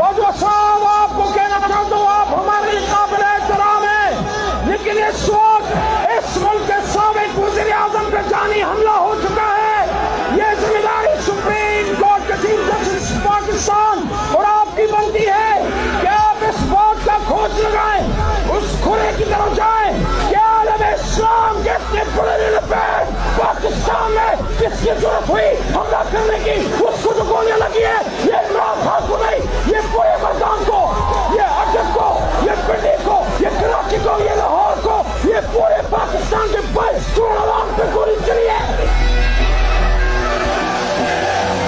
باجوہ صاحب آپ کو کہنا چاہتا ہوں آپ ہمارے قابل احترام ہیں، لیکن اس وقت اس ملک کے سابق وزیر اعظم پہ جانی حملہ ہو چکا ہے۔ یہ ذمہ داری سپریم کورٹ کے چیف جسٹس پاکستان اور آپ کی بنتی ہے کہ آپ اس بات کا کھوج لگائیں، اس کھرے کی طرف جائیں کہ عالم اسلام کے اتنے بڑے دل پہ پاکستان میں کس کی ضرورت ہوئی حملہ کرنے کی، اس کو جو گولیاں لگی ہے یہ عمران خان کو نہیں، یہ پورے مردان کو، یہ اٹک کو، یہ پنڈی کو، یہ کراچی کو، یہ لاہور کو، یہ پورے پاکستان کے 22 کروڑ عوام پہ گولی چلی ہے۔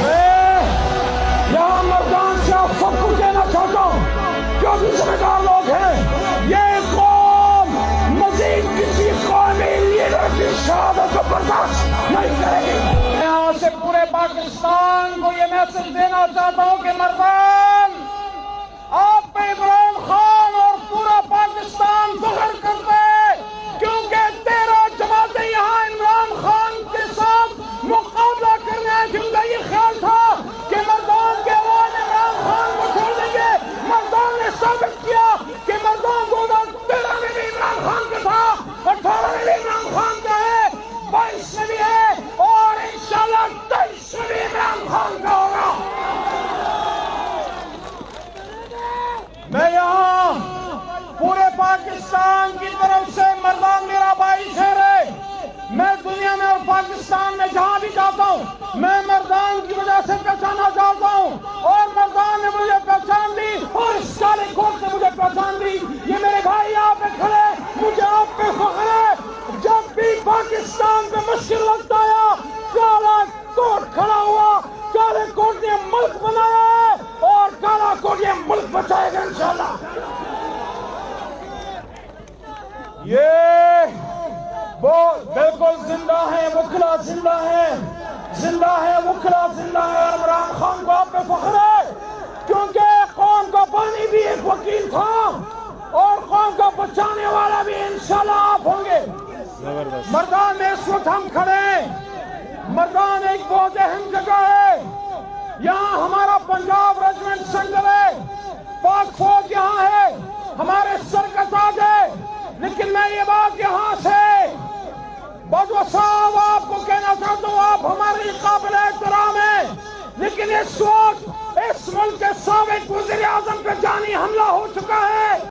میں یہاں مردان سے آپ سب کو کہنا چاہتا ہوں جو بھی ذمہ دار لوگ ہیں، یہ قوم مزید کسی قومی لیڈر کی شہادت کو برداشت نہیں کرے گی۔ میں یہاں سے پورے پاکستان کو یہ میسج دینا چاہتا ہوں کہ مردان آپ پہ عمران خان اور پورا پاکستان فخر کرتے کیونکہ 13 جماعتیں یہاں عمران خان کے ساتھ مقابلہ کرنے آئے، جن کا یہ خیال تھا کہ مردان کے عوام عمران خان کو چھوڑ دیں گے۔ مردان نے ثابت کیا کہ مردان 2013 میں بھی عمران خان کا تھا، 18 میں بھی عمران خان کا ہے، 22 میں بھی ہے اور انشاءاللہ 23 میں بھی عمران خان کا ہوگا۔ میں یہاں پورے پاکستان کی طرف سے مردان میرا بھائی شہر ہے، میں دنیا میں اور پاکستان میں جہاں بھی جاتا ہوں میں مردان کی وجہ سے پہچانا چاہتا ہوں اور مردان نے مجھے پہچان دی اور اس کالے کوٹ نے مجھے پہچان دی۔ یہ میرے بھائی یہاں پہ کھڑے، مجھے آپ پہ فخر ہے۔ جب بھی پاکستان پہ مشکل وقت آیا کالا کوٹ کھڑا ہوا، کالے کوٹ نے ملک بنایا ہے اور کالا کوٹ یہ ملک بچائے گا انشاءاللہ۔ یہ وہ بالکل زندہ ہے، وکلا زندہ ہے، زندہ ہے وکلا زندہ ہے اور عمران خان کو آپ پہ فخر ہے کیونکہ قوم کا پانی بھی ایک وکیل تھا اور قوم کا بچانے والا بھی انشاءاللہ آپ ہوں گے۔ مردان میں اس وقت ہم کھڑے ہیں، مردان ایک بہت اہم جگہ ہے، یہاں ہمارا پنجاب ریجمنٹ سینٹر ہے، پاک فوج یہاں ہے، ہمارے سر کا تاج ہے، لیکن میں یہ بات یہاں سے باجوہ صاحب آپ کو کہنا چاہتا ہوں آپ ہمارے قابل احترام ہیں، لیکن اس وقت اس ملک کے سابق وزیر اعظم پہ جانی حملہ ہو چکا ہے۔